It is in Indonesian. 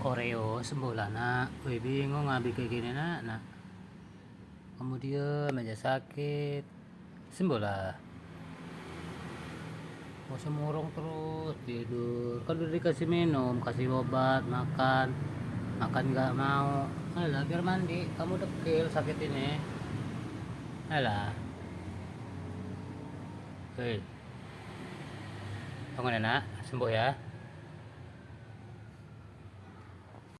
Oreo sembuh lah nak. Wih bingung habis kayak gini nak. Kamu diem aja sakit. Sembuh lah. Mau semurung terus tidur. Kan udah dikasih minum, kasih obat, makan. Makan nggak mau. Alah biar mandi. Kamu dekil sakit ini. Alah. Hei. Bangun ya nak. Sembuh ya.